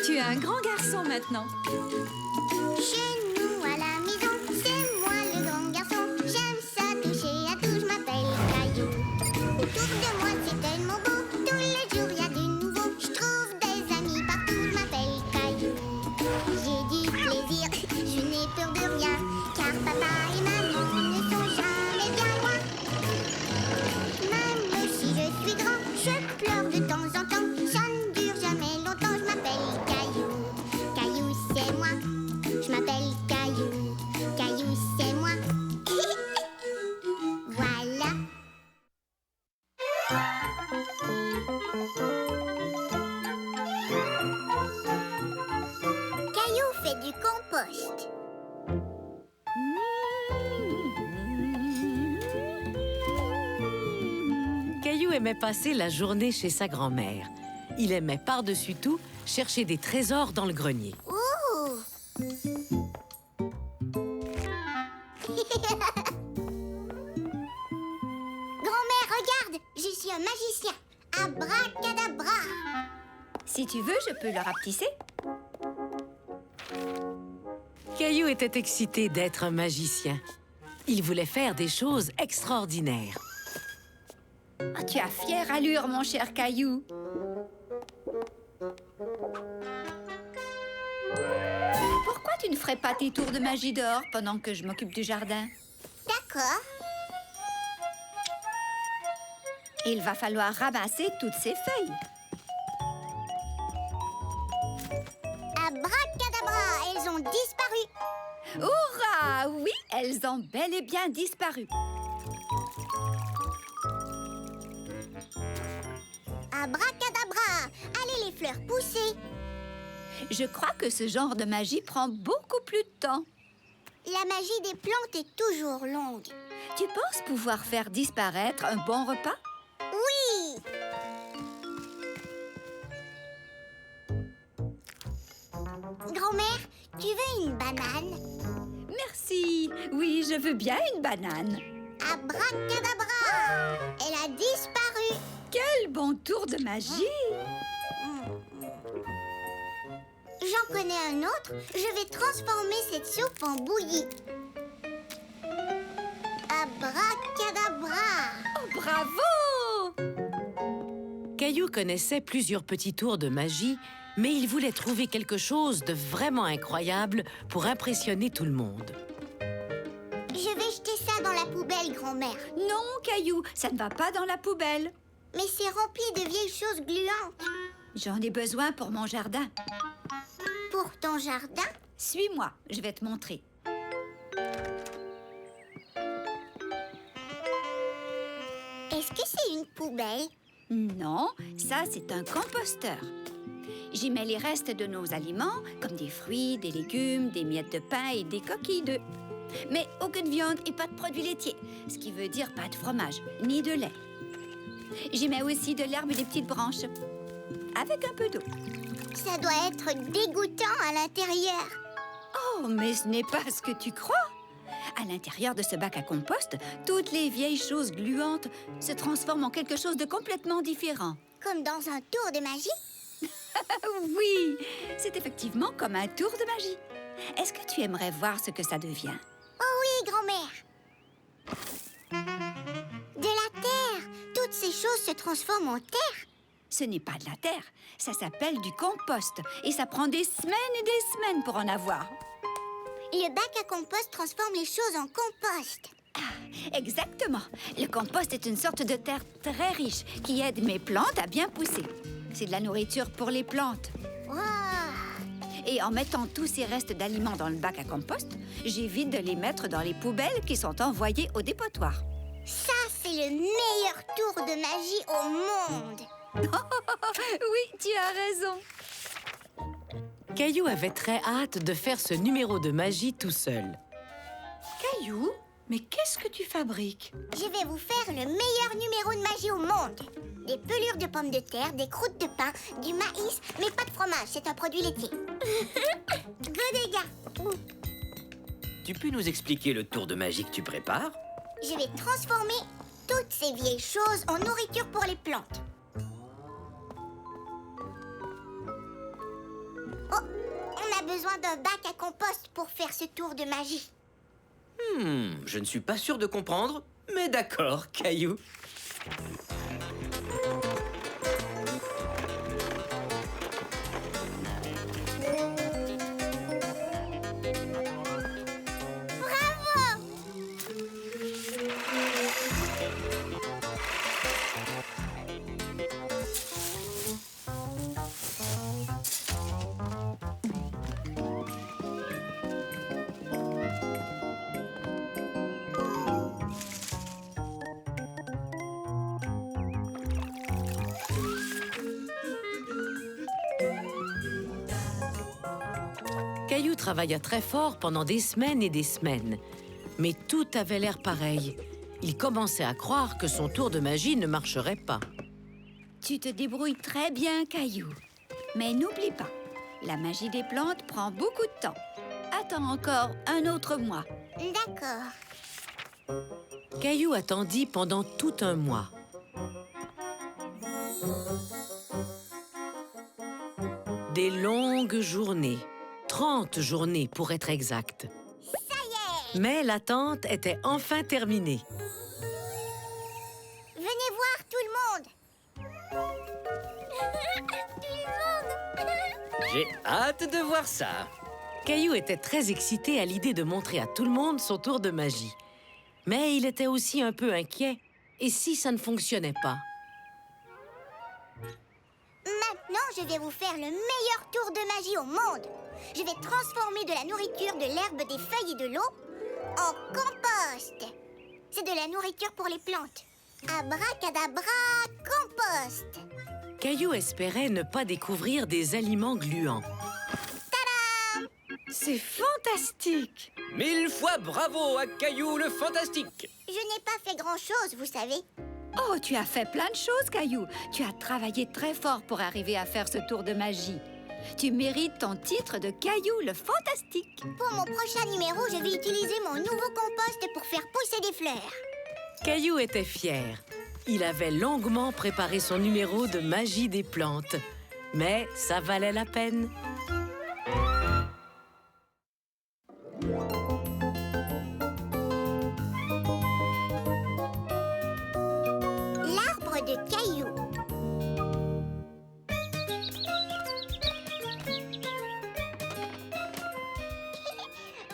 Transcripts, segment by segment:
Tu es un grand garçon maintenant. Chez nous à la maison, c'est moi le grand garçon. J'aime ça toucher à tout, je m'appelle Caillou. Autour de moi c'est tellement beau, tous les jours il y a du nouveau. Je trouve des amis partout, je m'appelle Caillou. J'ai du plaisir, je n'ai peur de rien, car papa et maman ne sont jamais bien loin. Même si je suis grand, je pleure de temps en temps. Ça ne dure jamais longtemps, je m'appelle Caillou. Caillou c'est moi, je m'appelle Caillou. Caillou c'est moi. Voilà. Caillou fait du compost. Caillou aimait passer la journée chez sa grand-mère. Il aimait par-dessus tout chercher des trésors dans le grenier. Ouh. Grand-mère, regarde, je suis un magicien. Abracadabra. Si tu veux, je peux le rapetisser. Caillou était excité d'être un magicien. Il voulait faire des choses extraordinaires. Ah, tu as fière allure, mon cher Caillou. Pourquoi tu ne ferais pas tes tours de magie dehors pendant que je m'occupe du jardin? D'accord. Il va falloir ramasser toutes ces feuilles. Abracadabra, elles ont disparu. Hurrah! Oui, elles ont bel et bien disparu. Abracadabra, allez les fleurs pousser. Je crois que ce genre de magie prend beaucoup plus de temps. La magie des plantes est toujours longue. Tu penses pouvoir faire disparaître un bon repas? Oui. Grand-mère, tu veux une banane? Merci. Oui, je veux bien une banane. Abracadabra, elle a disparu. Quel bon tour de magie! J'en connais un autre. Je vais transformer cette soupe en bouillie. Abracadabra. Oh, bravo! Caillou connaissait plusieurs petits tours de magie, mais il voulait trouver quelque chose de vraiment incroyable pour impressionner tout le monde. Je vais jeter ça dans la poubelle, grand-mère. Non, Caillou, ça ne va pas dans la poubelle. Mais c'est rempli de vieilles choses gluantes. J'en ai besoin pour mon jardin. Pour ton jardin? Suis-moi, je vais te montrer. Est-ce que c'est une poubelle? Non, ça, c'est un composteur. J'y mets les restes de nos aliments, comme des fruits, des légumes, des miettes de pain et des coquilles d'œufs. Mais aucune viande et pas de produits laitiers, ce qui veut dire pas de fromage, ni de lait. J'y mets aussi de l'herbe et des petites branches, avec un peu d'eau. Ça doit être dégoûtant à l'intérieur. Oh, mais ce n'est pas ce que tu crois. À l'intérieur de ce bac à compost, toutes les vieilles choses gluantes se transforment en quelque chose de complètement différent. Comme dans un tour de magie? Oui, c'est effectivement comme un tour de magie. Est-ce que tu aimerais voir ce que ça devient? Oh oui, grand-mère. De la terre. Toutes ces choses se transforment en terre. Ce n'est pas de la terre, ça s'appelle du compost. Et ça prend des semaines et des semaines pour en avoir. Le bac à compost transforme les choses en compost. Exactement. Le compost est une sorte de terre très riche qui aide mes plantes à bien pousser. C'est de la nourriture pour les plantes. Wow. Et en mettant tous ces restes d'aliments dans le bac à compost, j'évite de les mettre dans les poubelles qui sont envoyées au dépotoir. Ça, c'est le meilleur tour de magie au monde. Oui, tu as raison. Caillou avait très hâte de faire ce numéro de magie tout seul. Caillou, mais qu'est-ce que tu fabriques? Je vais vous faire le meilleur numéro de magie au monde. Des pelures de pommes de terre, des croûtes de pain, du maïs, mais pas de fromage, c'est un produit laitier. Go dégâts. Tu peux nous expliquer le tour de magie que tu prépares? Je vais transformer toutes ces vieilles choses en nourriture pour les plantes. Oh, on a besoin d'un bac à compost pour faire ce tour de magie. Je ne suis pas sûr de comprendre, mais d'accord, Caillou. Caillou travailla très fort pendant des semaines et des semaines. Mais tout avait l'air pareil. Il commençait à croire que son tour de magie ne marcherait pas. Tu te débrouilles très bien, Caillou. Mais n'oublie pas, la magie des plantes prend beaucoup de temps. Attends encore un autre mois. D'accord. Caillou attendit pendant tout un mois. Des longues journées. 30 journées pour être exact. Ça y est! Mais l'attente était enfin terminée. Venez voir tout le monde! Tout le monde! J'ai hâte de voir ça. Caillou était très excité à l'idée de montrer à tout le monde son tour de magie. Mais il était aussi un peu inquiet. Et si ça ne fonctionnait pas? Maintenant, je vais vous faire le meilleur tour de magie au monde. Je vais transformer de la nourriture, de l'herbe, des feuilles et de l'eau en compost. C'est de la nourriture pour les plantes. Abracadabra, compost. Caillou espérait ne pas découvrir des aliments gluants. C'est fantastique! 1000 fois bravo à Caillou le fantastique. Je n'ai pas fait grand-chose, vous savez. Oh, tu as fait plein de choses, Caillou. Tu as travaillé très fort pour arriver à faire ce tour de magie. Tu mérites ton titre de Caillou le fantastique. Pour mon prochain numéro, je vais utiliser mon nouveau compost pour faire pousser des fleurs. Caillou était fier. Il avait longuement préparé son numéro de magie des plantes. Mais ça valait la peine. L'arbre de Caillou.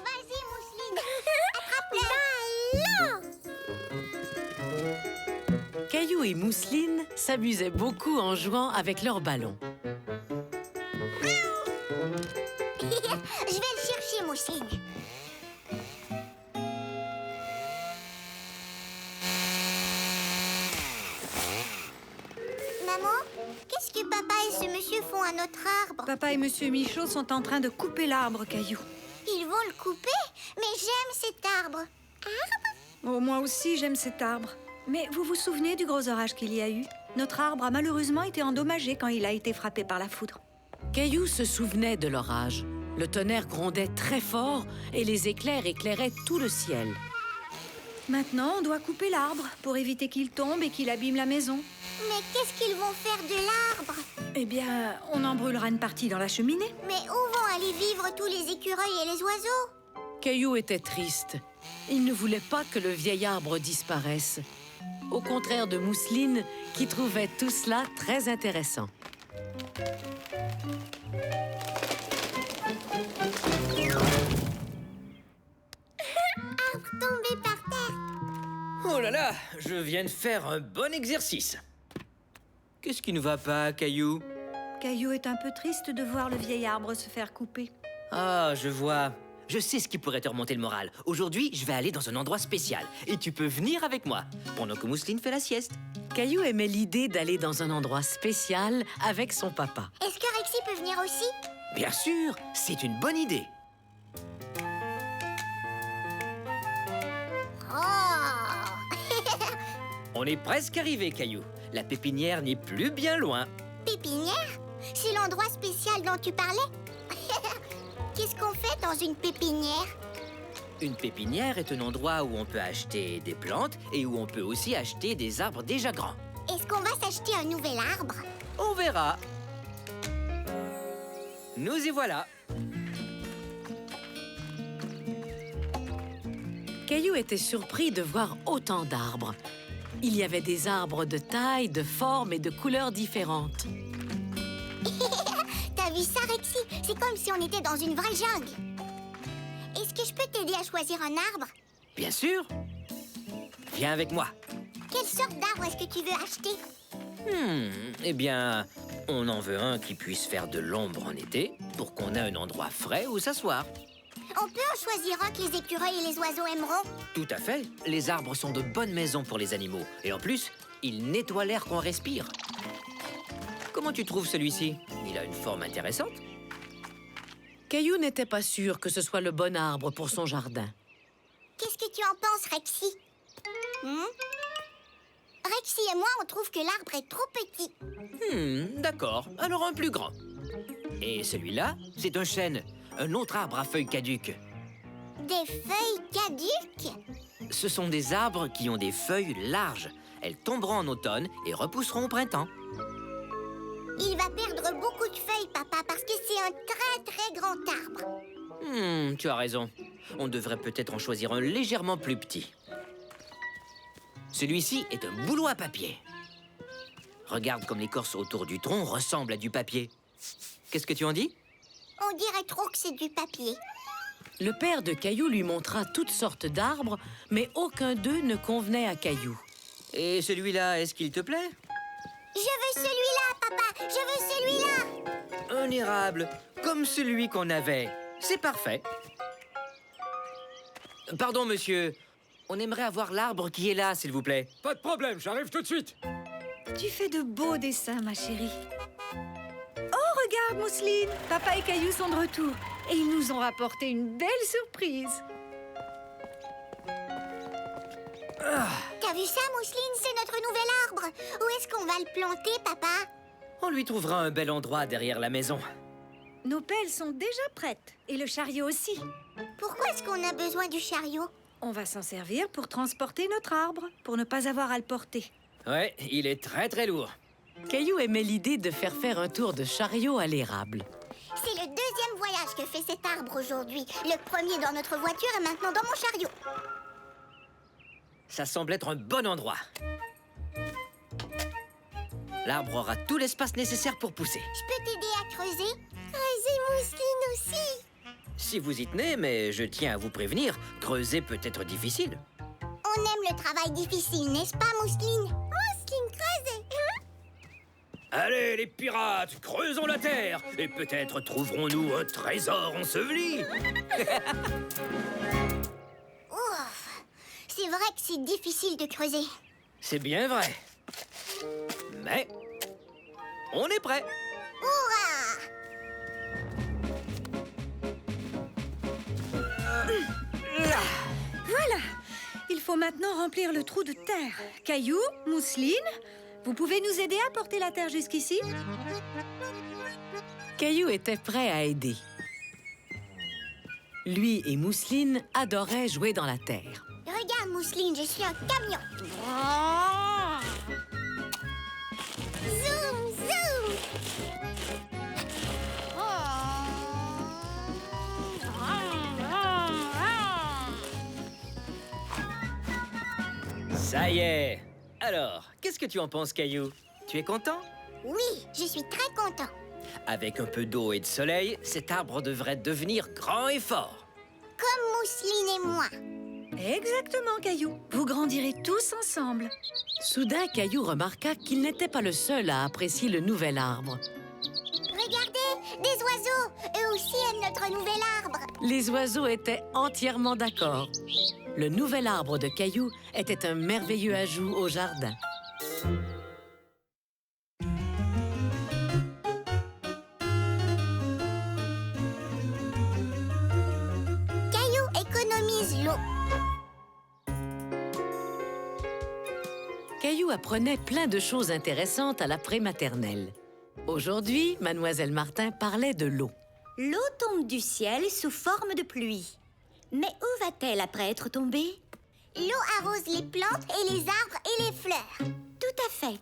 Vas-y, Mousseline. Attrape-le. Caillou et Mousseline s'amusaient beaucoup en jouant avec leurs ballons. Je vais le chercher, Mousseline. Maman, qu'est-ce que papa et ce monsieur font à notre arbre? Papa et Monsieur Michaud sont en train de couper l'arbre, Caillou. Ils vont le couper? Mais j'aime cet arbre. Oh, moi aussi, j'aime cet arbre. Mais vous vous souvenez du gros orage qu'il y a eu? Notre arbre a malheureusement été endommagé quand il a été frappé par la foudre. Caillou se souvenait de l'orage. Le tonnerre grondait très fort et les éclairs éclairaient tout le ciel. Maintenant, on doit couper l'arbre pour éviter qu'il tombe et qu'il abîme la maison. Mais qu'est-ce qu'ils vont faire de l'arbre? Eh bien, on en brûlera une partie dans la cheminée. Mais où vont aller vivre tous les écureuils et les oiseaux? Caillou était triste. Il ne voulait pas que le vieil arbre disparaisse. Au contraire de Mousseline, qui trouvait tout cela très intéressant. Arbre tombé par terre. Oh là là, je viens de faire un bon exercice. Qu'est-ce qui ne va pas, Caillou? Caillou est un peu triste de voir le vieil arbre se faire couper. Ah, je vois. Je sais ce qui pourrait te remonter le moral. Aujourd'hui, je vais aller dans un endroit spécial. Et tu peux venir avec moi, pendant que Mousseline fait la sieste. Caillou aimait l'idée d'aller dans un endroit spécial avec son papa. Est-ce que Rexy peut venir aussi? Bien sûr, c'est une bonne idée. Oh! On est presque arrivé, Caillou. La pépinière n'est plus bien loin. Pépinière? C'est l'endroit spécial dont tu parlais? Qu'est-ce qu'on fait dans une pépinière? Une pépinière est un endroit où on peut acheter des plantes et où on peut aussi acheter des arbres déjà grands. Est-ce qu'on va s'acheter un nouvel arbre? On verra. Nous y voilà. Caillou était surpris de voir autant d'arbres. Il y avait des arbres de taille, de forme et de couleurs différentes. T'as vu ça, Rexy? C'est comme si on était dans une vraie jungle. Est-ce que je peux t'aider à choisir un arbre? Bien sûr. Viens avec moi. Quelle sorte d'arbre est-ce que tu veux acheter? Eh bien, on en veut un qui puisse faire de l'ombre en été pour qu'on ait un endroit frais où s'asseoir. On peut en choisir un que les écureuils et les oiseaux aimeront? Tout à fait. Les arbres sont de bonnes maisons pour les animaux. Et en plus, ils nettoient l'air qu'on respire. Comment tu trouves celui-ci? Il a une forme intéressante. Caillou n'était pas sûr que ce soit le bon arbre pour son jardin. Qu'est-ce que tu en penses, Rexy? Rexy et moi, on trouve que l'arbre est trop petit. D'accord. Alors un plus grand. Et celui-là, c'est un chêne. Un autre arbre à feuilles caduques. Des feuilles caduques? Ce sont des arbres qui ont des feuilles larges. Elles tomberont en automne et repousseront au printemps. Il va perdre beaucoup de feuilles, papa, parce que c'est un très, très grand arbre. Tu as raison. On devrait peut-être en choisir un légèrement plus petit. Celui-ci est un bouleau à papier. Regarde comme l'écorce autour du tronc ressemble à du papier. Qu'est-ce que tu en dis? On dirait trop que c'est du papier. Le père de Caillou lui montra toutes sortes d'arbres, mais aucun d'eux ne convenait à Caillou. Et celui-là, est-ce qu'il te plaît? Je veux celui-là, papa. Je veux celui-là. Un érable, comme celui qu'on avait. C'est parfait. Pardon, monsieur. On aimerait avoir l'arbre qui est là, s'il vous plaît. Pas de problème, j'arrive tout de suite. Tu fais de beaux dessins, ma chérie. Oh, regarde, Mousseline. Papa et Caillou sont de retour. Et ils nous ont rapporté une belle surprise. T'as vu ça, Mousseline? C'est notre nouvel arbre. Où est-ce qu'on va le planter, papa? On lui trouvera un bel endroit derrière la maison. Nos pelles sont déjà prêtes. Et le chariot aussi. Pourquoi est-ce qu'on a besoin du chariot? On va s'en servir pour transporter notre arbre, pour ne pas avoir à le porter. Ouais, il est très très lourd. Caillou aimait l'idée de faire un tour de chariot à l'érable. C'est le deuxième voyage que fait cet arbre aujourd'hui. Le premier dans notre voiture et maintenant dans mon chariot. Ça semble être un bon endroit. L'arbre aura tout l'espace nécessaire pour pousser. Je peux t'aider à creuser? Creuser, Mousseline aussi. Si vous y tenez, mais je tiens à vous prévenir, creuser peut être difficile. On aime le travail difficile, n'est-ce pas, Mousseline? Mousseline, creusez. Allez, les pirates, creusons la terre et peut-être trouverons-nous un trésor enseveli. Ouf. C'est vrai que c'est difficile de creuser. C'est bien vrai. Mais on est prêt. Hurrah! Voilà. Il faut maintenant remplir le trou de terre. Caillou, Mousseline, vous pouvez nous aider à porter la terre jusqu'ici? Caillou était prêt à aider. Lui et Mousseline adoraient jouer dans la terre. Regarde, Mousseline, je suis un camion. Zoom, zoom. Ça y est. Alors, qu'est-ce que tu en penses, Caillou? Tu es content? Oui, je suis très content. Avec un peu d'eau et de soleil, cet arbre devrait devenir grand et fort. Comme Mousseline et moi. Exactement, Caillou. Vous grandirez tous ensemble. Soudain, Caillou remarqua qu'il n'était pas le seul à apprécier le nouvel arbre. Regardez, des oiseaux. Eux aussi aiment notre nouvel arbre. Les oiseaux étaient entièrement d'accord. Le nouvel arbre de Caillou était un merveilleux ajout au jardin. Caillou économise l'eau. Caillou apprenait plein de choses intéressantes à la prématernelle. Aujourd'hui, Mademoiselle Martin parlait de l'eau. L'eau tombe du ciel sous forme de pluie. Mais où va-t-elle après être tombée? L'eau arrose les plantes et les arbres et les fleurs. Tout à fait.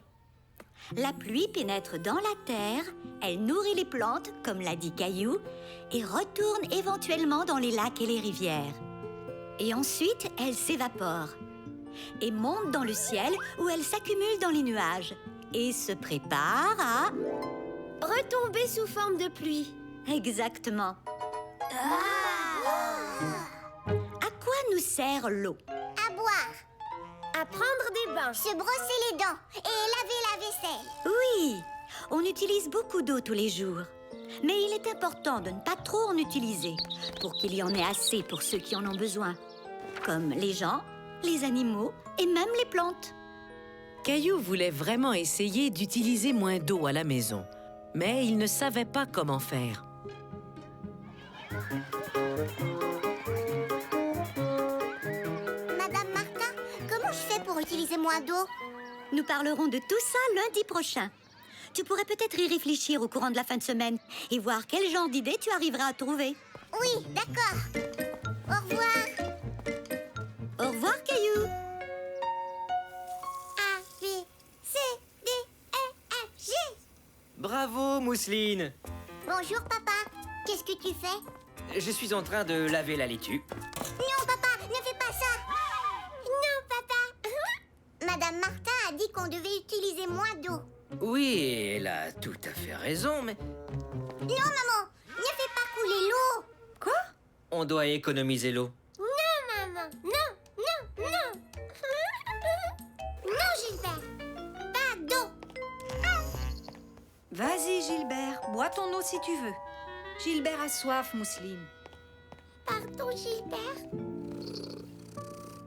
La pluie pénètre dans la terre, elle nourrit les plantes, comme l'a dit Caillou, et retourne éventuellement dans les lacs et les rivières. Et ensuite, elle s'évapore et monte dans le ciel où elle s'accumule dans les nuages et se prépare à... Retomber sous forme de pluie. Exactement. À quoi nous sert l'eau? À boire, À prendre des bains. se brosser les dents et laver la vaisselle. Oui, on utilise beaucoup d'eau tous les jours. Mais il est important de ne pas trop en utiliser pour qu'il y en ait assez pour ceux qui en ont besoin, comme les gens, les animaux et même les plantes. Caillou voulait vraiment essayer d'utiliser moins d'eau à la maison, mais il ne savait pas comment faire. Madame Martin, comment je fais pour utiliser moins d'eau? Nous parlerons de tout ça lundi prochain. Tu pourrais peut-être y réfléchir au courant de la fin de semaine et voir quel genre d'idée tu arriveras à trouver. Oui, d'accord. Au revoir. Au revoir, Caillou. A, B, C, D, E, F, G. Bravo, Mousseline! Bonjour, papa. Qu'est-ce que tu fais? Je suis en train de laver la laitue. Non, papa, ne fais pas ça. Non, papa. Madame Martin a dit qu'on devait utiliser moins d'eau. Oui, elle a tout à fait raison, mais Non, maman, ne fais pas couler l'eau. on doit économiser l'eau. Non, maman, non, non, non. Non, Gilbert, pas d'eau. Vas-y, Gilbert, bois ton eau si tu veux. Gilbert a soif, Mousseline. Pardon, Gilbert.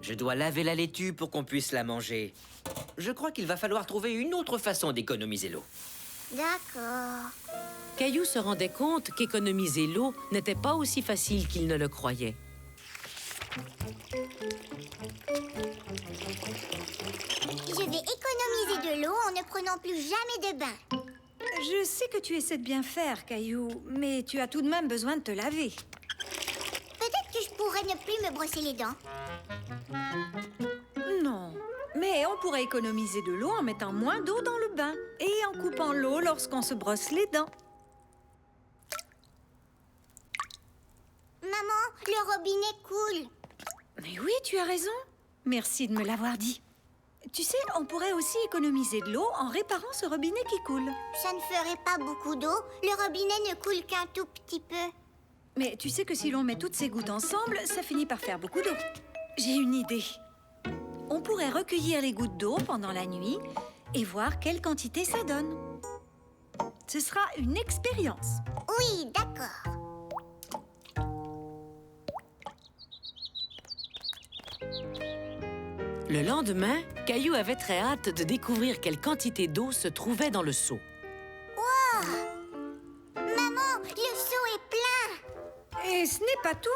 Je dois laver la laitue pour qu'on puisse la manger. Je crois qu'il va falloir trouver une autre façon d'économiser l'eau. D'accord. Caillou se rendait compte qu'économiser l'eau n'était pas aussi facile qu'il ne le croyait. Je vais économiser de l'eau en ne prenant plus jamais de bain. Je sais que tu essaies de bien faire, Caillou, mais tu as tout de même besoin de te laver. Peut-être que je pourrais ne plus me brosser les dents. Non, mais on pourrait économiser de l'eau en mettant moins d'eau dans le bain et en coupant l'eau lorsqu'on se brosse les dents. Maman, le robinet coule. Mais oui, tu as raison. Merci de me l'avoir dit. Tu sais, on pourrait aussi économiser de l'eau en réparant ce robinet qui coule. Ça ne ferait pas beaucoup d'eau. Le robinet ne coule qu'un tout petit peu. Mais tu sais que si l'on met toutes ces gouttes ensemble, ça finit par faire beaucoup d'eau. J'ai une idée. On pourrait recueillir les gouttes d'eau pendant la nuit et voir quelle quantité ça donne. Ce sera une expérience. Oui, d'accord. Le lendemain, Caillou avait très hâte de découvrir quelle quantité d'eau se trouvait dans le seau. Maman, le seau est plein. Et ce n'est pas tout.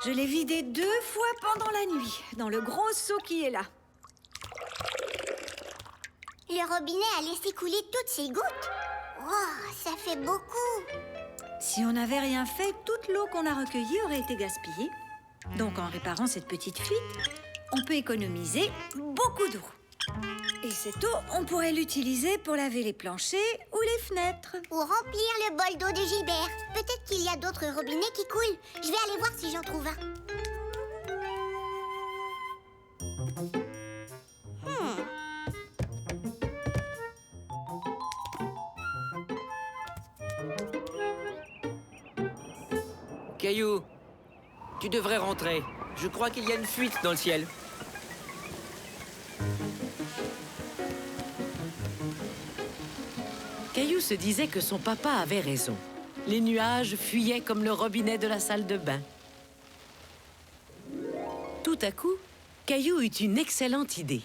Je l'ai vidé 2 fois pendant la nuit, dans le gros seau qui est là. Le robinet a laissé couler toutes ces gouttes. Oh, ça fait beaucoup. Si on n'avait rien fait, toute l'eau qu'on a recueillie aurait été gaspillée. Donc en réparant cette petite fuite, on peut économiser beaucoup d'eau. Et cette eau, on pourrait l'utiliser pour laver les planchers ou les fenêtres. Ou remplir le bol d'eau de Gilbert. Peut-être qu'il y a d'autres robinets qui coulent. Je vais aller voir si j'en trouve un. Caillou, tu devrais rentrer. Je crois qu'il y a une fuite dans le ciel. Caillou se disait que son papa avait raison. Les nuages fuyaient comme le robinet de la salle de bain. Tout à coup, Caillou eut une excellente idée.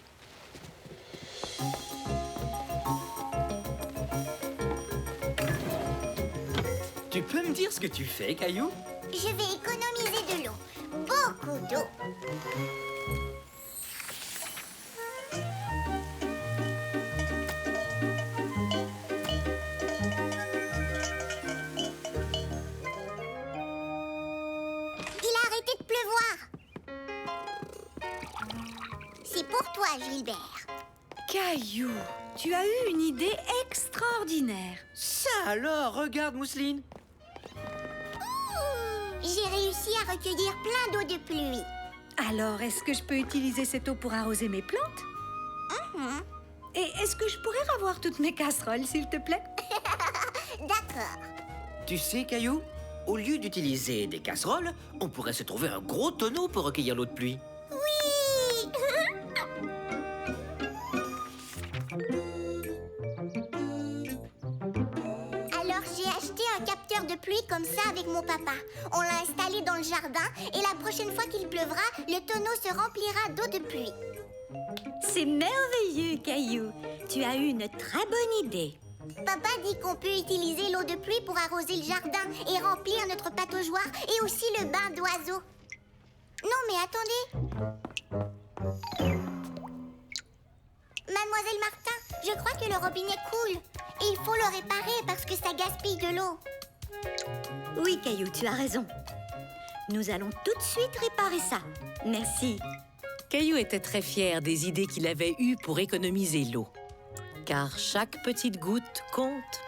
Tu peux me dire ce que tu fais, Caillou? Je vais économiser de l'eau. Beaucoup d'eau. Il a arrêté de pleuvoir. C'est pour toi, Gilbert. Caillou, tu as eu une idée extraordinaire. Ça alors, regarde, Mousseline. J'ai réussi à recueillir plein d'eau de pluie. Alors, est-ce que je peux utiliser cette eau pour arroser mes plantes? Et est-ce que je pourrais avoir toutes mes casseroles, s'il te plaît? D'accord. Tu sais, Caillou, au lieu d'utiliser des casseroles, on pourrait se trouver un gros tonneau pour recueillir l'eau de pluie. Oui. Alors j'ai acheté un capteur de pluie comme ça avec mon papa. On l'a installé dans le jardin et la prochaine fois qu'il pleuvra, le tonneau se remplira d'eau de pluie. C'est merveilleux, Caillou. Tu as eu une très bonne idée. Papa dit qu'on peut utiliser l'eau de pluie pour arroser le jardin et remplir notre pataugeoire et aussi le bain d'oiseaux. Non, mais attendez. Mademoiselle Martin, je crois que le robinet coule. Et il faut le réparer parce que ça gaspille de l'eau. Oui, Caillou, tu as raison. Nous allons tout de suite réparer ça. Merci. Caillou était très fier des idées qu'il avait eues pour économiser l'eau. Car chaque petite goutte compte.